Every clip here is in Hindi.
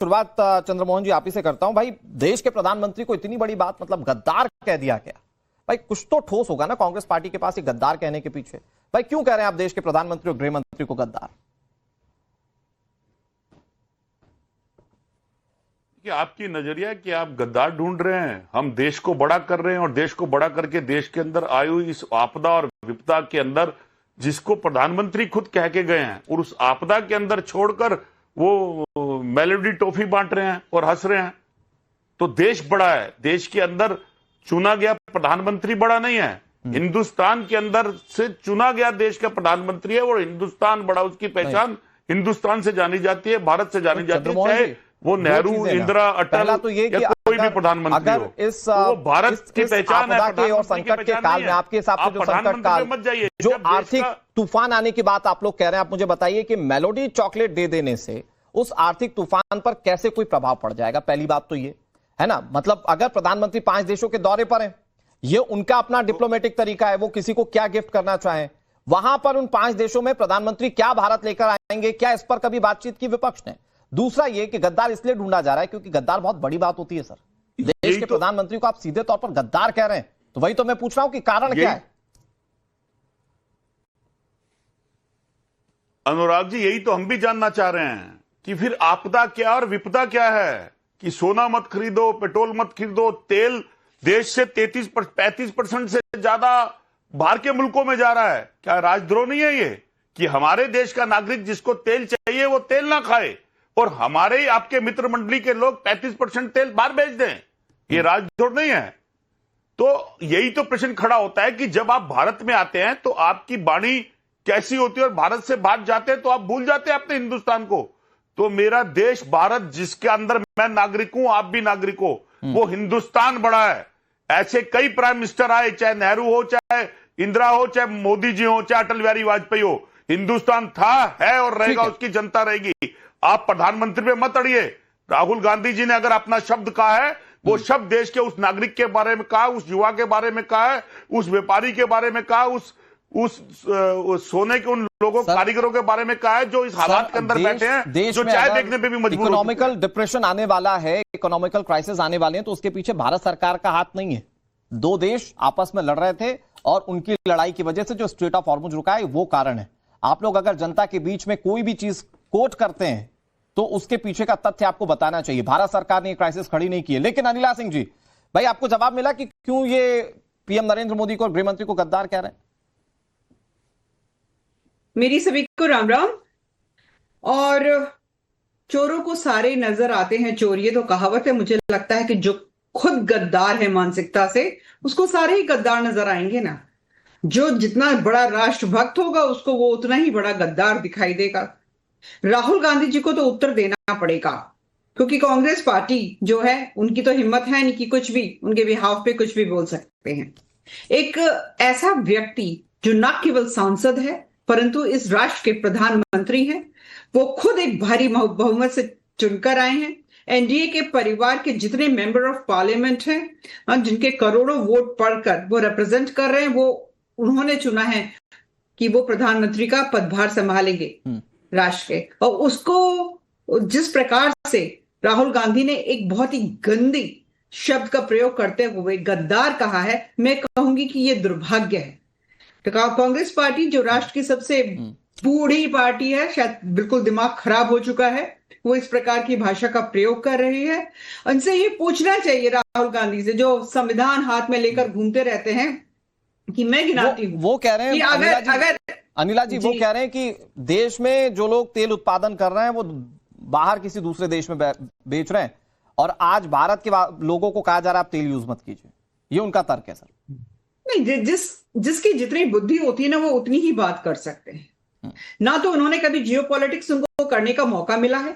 शुरुआत चंद्रमोहन जी आप ही से करता हूं। भाई देश के प्रधानमंत्री को इतनी बड़ी बात मतलब गद्दार कह दिया गया, भाई कुछ तो ठोस होगा ना कांग्रेस पार्टी के पास ये गद्दार कहने के पीछे। भाई क्यों कह रहे हैं आप देश के प्रधानमंत्री और गृह मंत्री को गद्दार? कि आपकी नजरिया कि आप गद्दार ढूंढ रहे हैं, हम देश को बड़ा कर रहे हैं और देश को बड़ा करके देश के अंदर आई हुई इस आपदा और विपदा के अंदर जिसको प्रधानमंत्री खुद कह के गए हैं और उस आपदा के अंदर छोड़कर वो मेलोडी टॉफी बांट रहे हैं और हंस रहे हैं। तो देश बड़ा है, देश के अंदर चुना गया प्रधानमंत्री बड़ा नहीं है, हिंदुस्तान के अंदर से चुना गया देश का प्रधानमंत्री है और हिंदुस्तान बड़ा, उसकी पहचान हिंदुस्तान से जानी जाती है, भारत से जानी जाती है, चाहे वो नेहरू, इंदिरा, अटल तो ये या कोई भी प्रधानमंत्री हो। इस वो भारत की पहचान है और संकट के काल में आपके हिसाब से जो संकट काल मत जाइए, जो आर्थिक तूफान आने की बात आप लोग कह रहे हैं, आप मुझे बताइए कि मेलोडी चॉकलेट दे देने से उस आर्थिक तूफान पर कैसे कोई प्रभाव पड़ जाएगा? पहली बात तो ये है ना, मतलब अगर प्रधानमंत्री 5 देशों के दौरे पर हैं, ये उनका अपना डिप्लोमेटिक तरीका है, वो किसी को क्या गिफ्ट करना चाहें, वहां पर उन 5 देशों में प्रधानमंत्री क्या भारत लेकर आएंगे, क्या इस पर कभी बातचीत की विपक्ष ने? दूसरा ये कि गद्दार इसलिए ढूंढा जा रहा है क्योंकि गद्दार बहुत बड़ी बात होती है सर। देश के प्रधानमंत्री को आप सीधे तौर पर गद्दार कह रहे हैं, तो वही तो मैं पूछ रहा हूं कि कारण क्या है? अनुराग जी, यही तो हम भी जानना चाह रहे हैं कि फिर आपदा क्या और विपदा क्या है? कि सोना मत खरीदो, पेट्रोल मत खरीदो, तेल देश से 35% से ज्यादा बाहर के मुल्कों में जा रहा है। क्या राजद्रोह नहीं है ये कि हमारे देश का नागरिक जिसको तेल चाहिए वो तेल ना खाए और हमारे आपके मित्र मंडली के लोग 35% तेल बाहर बेच दें? ये राजद्रोह नहीं है? तो यही तो प्रश्न खड़ा होता है कि जब आप भारत में आते हैं तो आपकी वाणी कैसी होती है और भारत से बाहर जाते हैं तो आप भूल जाते हैं अपने हिंदुस्तान को। तो मेरा देश भारत, जिसके अंदर मैं नागरिक हूं, आप भी नागरिक हो, वो हिंदुस्तान बड़ा है। ऐसे कई प्राइम मिनिस्टर आए, चाहे नेहरू हो, चाहे इंदिरा हो, चाहे मोदी जी हो, चाहे अटल बिहारी वाजपेयी हो, हिंदुस्तान था, है और रहेगा, उसकी जनता रहेगी। आप प्रधानमंत्री पे मत अड़िए। राहुल गांधी जी ने अगर अपना शब्द कहा है, वो शब्द देश के उस नागरिक के बारे में कहा, उस युवा के बारे में कहा है, उस व्यापारी के बारे में कहा, उस सोने के उन लोगों, कारीगरों के बारे में कहा है जो इस हालात के अंदर बैठे हैं, जो चाय देखने पे भी मजबूर। इकोनॉमिकल डिप्रेशन आने वाला है, इकोनॉमिकल क्राइसिस आने वाले हैं, तो उसके पीछे भारत सरकार का हाथ नहीं है। 2 देश आपस में लड़ रहे थे और उनकी लड़ाई की वजह से जो स्ट्रेट ऑफ हॉर्मुज रुका है वो कारण है। आप लोग अगर जनता के बीच में कोई भी चीज कोट करते हैं तो उसके पीछे का तथ्य आपको बताना चाहिए। भारत सरकार ने क्राइसिस खड़ी नहीं की है। लेकिन अनिला सिंह जी, भाई आपको जवाब मिला कि क्यों ये पीएम नरेंद्र मोदी को और गृह मंत्री को गद्दार कह रहे हैं? मेरी सभी को राम राम। और चोरों को सारे नजर आते हैं चोर, ये तो कहावत है। मुझे लगता है कि जो खुद गद्दार है मानसिकता से, उसको सारे ही गद्दार नजर आएंगे ना। जो जितना बड़ा राष्ट्रभक्त होगा उसको वो उतना ही बड़ा गद्दार दिखाई देगा। राहुल गांधी जी को तो उत्तर देना पड़ेगा, क्योंकि कांग्रेस पार्टी जो है उनकी तो हिम्मत है नहीं कि कुछ भी उनके बिहाफ पे कुछ भी बोल सकते हैं। एक ऐसा व्यक्ति जो न केवल सांसद है परंतु इस राष्ट्र के प्रधानमंत्री हैं, वो खुद एक भारी बहुमत से चुनकर आए हैं। एनडीए के परिवार के जितने मेंबर ऑफ पार्लियामेंट हैं, जिनके करोड़ों वोट पढ़कर वो रिप्रेजेंट कर रहे हैं, वो उन्होंने चुना है कि वो प्रधानमंत्री का पदभार संभालेंगे राष्ट्र के। और उसको जिस प्रकार से राहुल गांधी ने एक बहुत ही गंदी शब्द का प्रयोग करते हुए गद्दार कहा है, मैं कहूंगी कि ये दुर्भाग्य है। तो कांग्रेस पार्टी जो राष्ट्र की सबसे बूढ़ी पार्टी है, शायद बिल्कुल दिमाग खराब हो चुका है, वो इस प्रकार की भाषा का प्रयोग कर रही है। उनसे ये पूछना चाहिए राहुल गांधी से, जो संविधान हाथ में लेकर घूमते रहते हैं, कि मैं गिनाती हूँ। वो कह रहे हैं अनिला जी, वो कह रहे हैं कि देश में जो लोग तेल उत्पादन कर रहे हैं वो बाहर किसी दूसरे देश में बेच रहे हैं, और आज भारत के लोगों को कहा जा रहा है आप तेल यूज मत कीजिए। ये उनका तर्क है सर। नहीं, जिसकी जितनी बुद्धि होती है ना, वो उतनी ही बात कर सकते हैं ना। तो उन्होंने कभी जियोपॉलिटिक्स उनको करने का मौका मिला है,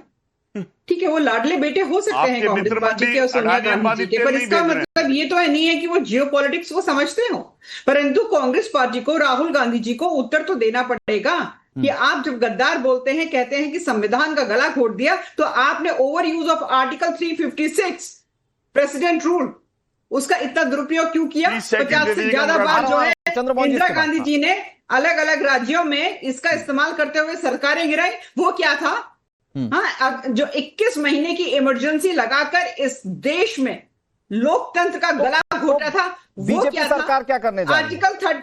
ठीक है, वो लाडले बेटे हो सकते हैं कांग्रेस पार्टी के और सोनिया गांधी जी के, पर इसका मतलब ये तो है नहीं है कि वो जियोपॉलिटिक्स को समझते हो। परंतु कांग्रेस पार्टी को, राहुल गांधी जी को उत्तर तो देना पड़ेगा कि आप जब गद्दार बोलते हैं, कहते हैं कि संविधान का गला घोट दिया, तो आपने over use of article 356 president rule, उसका इतना दुरुपयोग क्यों किया? 50 से ज्यादा बार जो है इंदिरा गांधी जी ने अलग अलग राज्यों में इसका इस्तेमाल करते हुए सरकारें गिराई। वो क्या था? हाँ, जो 21 महीने की इमरजेंसी लगाकर इस देश में लोकतंत्र का गला घोटा था, वो बीजेपी क्या था? सरकार क्या करने जा रही है?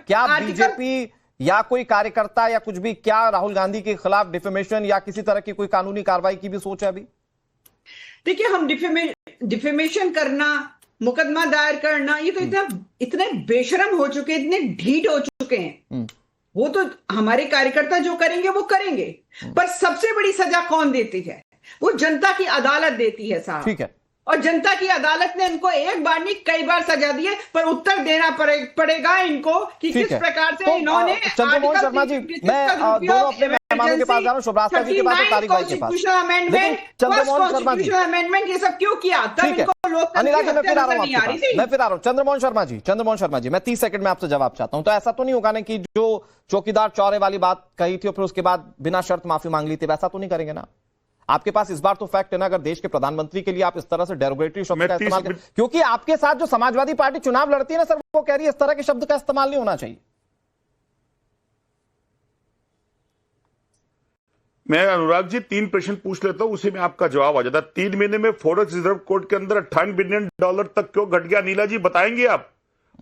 क्या बीजेपी या कोई कार्यकर्ता या कुछ भी, क्या राहुल गांधी के खिलाफ डिफेमेशन या किसी तरह की कोई कानूनी कार्रवाई की भी सोच है अभी? देखिए, हम डिफेमेशन करना, मुकदमा दायर करना, ये तो इतने बेशरम हो चुके, इतने ढीठ हो चुके हैं। वो तो हमारे कार्यकर्ता जो करेंगे वो करेंगे, पर सबसे बड़ी सजा कौन देती है? वो जनता की अदालत देती है साहब। ठीक है। और जनता की अदालत ने इनको एक बार नहीं कई बार सजा दी है, पर उत्तर देना पड़ेगा इनको कि किस प्रकार से इन्होंने चंद्रमोहन शर्मा जी, मैं दोनों अपने मेहमानों के पास जा रहा हूं, शुभरास्ता जी के पास और तारिक भाई के पास। चंद्रमोहन शर्मा जी, अमेंडमेंट ये सब क्यों किया? ठीक है अनिला जी, मैं फिर आ रहा हूं। चंद्रमोहन शर्मा जी, मैं 30 सेकंड में आपसे जवाब चाहता हूं। तो ऐसा तो नहीं होगा ना कि जो चौकीदार चौरे वाली बात कही थी और फिर उसके बाद बिना शर्त माफी मांग ली थी, वैसा तो नहीं करेंगे ना? आपके पास इस बार तो फैक्ट है ना, अगर देश के प्रधानमंत्री के लिए आप इस तरह से डेरोगेटरी शब्द का इस्तेमाल करें, क्योंकि आपके साथ जो समाजवादी पार्टी चुनाव लड़ती है ना सर, वो कह रही है इस तरह के शब्द का इस्तेमाल नहीं होना चाहिए। मैं अनुराग जी 3 प्रश्न पूछ लेता हूं, उसी में आपका जवाब आ जाता। 3 महीने में फॉरेक्स रिजर्व कोर्ट के अंदर $58 बिलियन तक क्यों घट गया? नीला जी बताएंगे आप?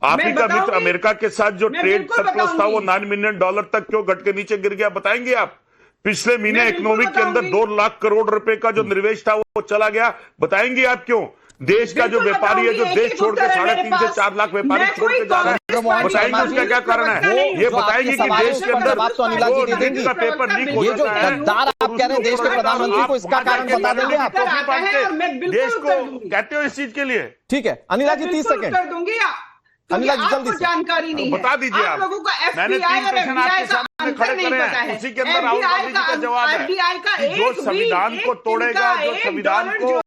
का मित्र अमेरिका के साथ जो ट्रेड सरप्लस था वो $9 मिलियन तक क्यों घट के नीचे गिर गया? बताएंगे आप? पिछले महीने इकोनॉमिक के अंदर 2 लाख करोड़ रुपए का जो निवेश था वो चला गया, बताएंगे आप क्यों? देश का जो व्यापारी है, जो देश छोड़कर 3.5 से 4 लाख व्यापारी छोड़ के जा रहे हैं, बताएंगे उसका क्या कारण है? ये बताएंगे कि देश के अंदर का पेपर लीक हो जाता है। गद्दार आप कह रहे हैं देश के प्रधानमंत्री को, इसका कारण बता देंगे आप? देश को कहते हो इस चीज के लिए? ठीक है अनिला जी, 30 सेकंड कर दूंगी। अनिला जी जल्दी जानकारी नहीं बता दीजिए आप लोगों को। मैंने 3 प्रश्न आपके सामने खड़े करे हैं, उसी के अंदर राहुल गांधी जी का जवाब है कि जो संविधान को तोड़ेगा, जो संविधान को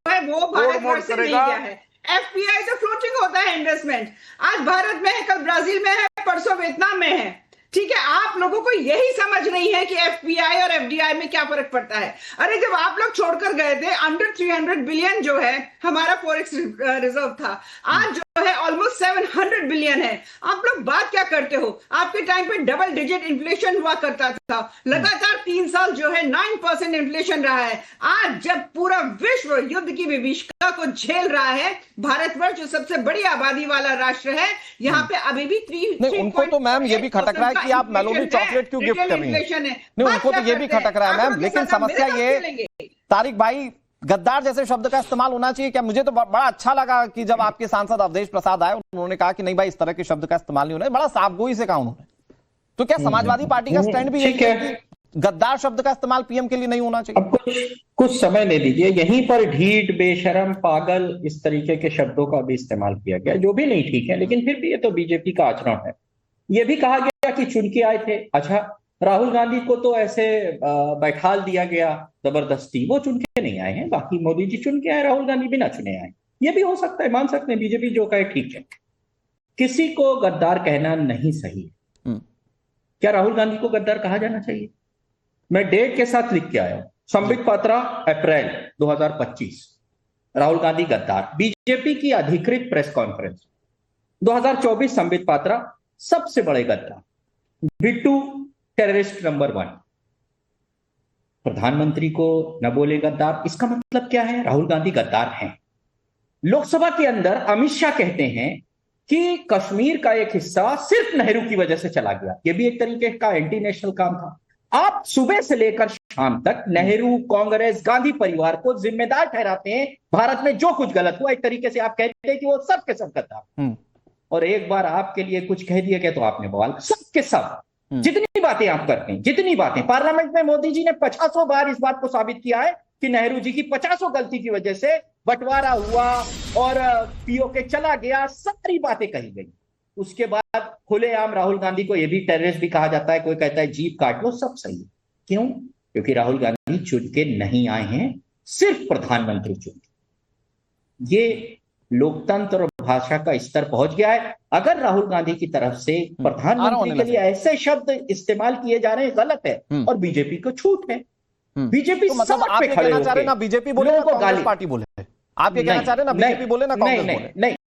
तोड़ मोड़ करेगा। एफपीआई तो फ्लोटिंग होता है इन्वेस्टमेंट, आज भारत में है, कल ब्राजील में है, परसों वियतनाम में है। ठीक है, आप लोगों को यही समझ नहीं है कि एफपीआई और एफडीआई में क्या फर्क पड़ता है। अरे जब आप लोग छोड़कर गए थे, अंडर 300 बिलियन जो है हमारा फॉरेक्स रिजर्व था, आज जो है ऑलमोस्ट 700 बिलियन है। आप लोग बात क्या करते हो? आपके टाइम पे डबल डिजिट इन्फ्लेशन हुआ करता था, लगातार 3 साल जो है 9% इन्फ्लेशन रहा है। आज जब पूरा विश्व युद्ध की विभीषिका को झेल रहा है, भारतवर्ष जो सबसे बड़ी आबादी वाला राष्ट्र है, यहाँ पे अभी भी उनको तो मैम ये भी खटक रहा है कि आप मेलोडी चॉकलेट क्यों गिफ्ट कर रही हैं? नहीं, उनको तो ये भी खटक रहा है मैम, लेकिन समस्या ये, तारिक भाई, गद्दार जैसे शब्द का इस्तेमाल होना चाहिए क्या? मुझे तो बड़ा अच्छा लगा कि जब आपके सांसद अवधेश प्रसाद आए, उन्होंने कहा कि नहीं भाई इस तरह के शब्द का इस्तेमाल नहीं होना है। बड़ा साफगोई से कहा उन्होंने। तो क्या समाजवादी पार्टी का स्टैंड भी यही है कि गद्दार शब्द का इस्तेमाल पीएम के लिए नहीं होना चाहिए? अब कुछ समय ले लीजिए, यहीं पर ढीठ, बेशरम, पागल, इस तरीके के शब्दों का भी इस्तेमाल किया गया, जो भी नहीं ठीक है, लेकिन फिर भी ये तो बीजेपी का आचरण है। ये भी कहा गया कि चुन के आए थे। अच्छा, राहुल गांधी को तो ऐसे बैठाल दिया गया जबरदस्ती, वो चुन के नहीं आए हैं, बाकी मोदी जी चुन के आए, राहुल गांधी बिना चुने आए। ये भी हो सकता है, मान सकते हैं, बीजेपी जो कहे ठीक है। किसी को गद्दार कहना नहीं सही है। क्या राहुल गांधी को गद्दार कहा जाना चाहिए? मैं डेट के साथ लिख के आया हूं, संबित पात्रा अप्रैल 2025, राहुल गांधी गद्दार। बीजेपी की अधिकृत प्रेस कॉन्फ्रेंस 2024, संबित पात्रा सबसे बड़े गद्दार, बिट्टू टेररिस्ट नंबर 1। प्रधानमंत्री को न बोले गद्दार, इसका मतलब क्या है? राहुल गांधी गद्दार हैं। लोकसभा के अंदर अमित शाह कहते हैं कि कश्मीर का एक हिस्सा सिर्फ नेहरू की वजह से चला गया, यह भी एक तरीके का एंटी नेशनल काम था। आप सुबह से लेकर शाम तक नेहरू, कांग्रेस, गांधी परिवार को जिम्मेदार ठहराते हैं भारत में जो कुछ गलत हुआ। एक तरीके से आप कहते हैं कि वो सब के सब गद्दार। और एक बार आपके लिए कुछ कह दिया गया तो आपने बवाल। सब के सब जितनी बातें आप करते हैं, जितनी बातें, पार्लियामेंट में मोदी जी ने 50 बार इस बात को साबित किया है कि नेहरू जी की 50 गलती की वजह से बंटवारा हुआ और पीओके चला गया, सारी बातें कही गई। उसके बाद खुलेआम राहुल गांधी को यह भी टेररिस्ट भी कहा जाता है, कोई कहता है जीप काट लो, सब सही है। क्यों? क्योंकि राहुल गांधी चुन के नहीं आए हैं, सिर्फ प्रधानमंत्री चुन के। ये लोकतंत्र और भाषा का स्तर पहुंच गया है। अगर राहुल गांधी की तरफ से प्रधानमंत्री के लिए ऐसे शब्द इस्तेमाल किए जा रहे हैं, गलत है और बीजेपी को छूट है। बीजेपी तो मतलब आप ये कहना चाह रहे ना बीजेपी बोले ना कांग्रेस पार्टी बोले? आप ये कहना चाह रहे ना बीजेपी बोले ना कांग्रेस बोले? नहीं,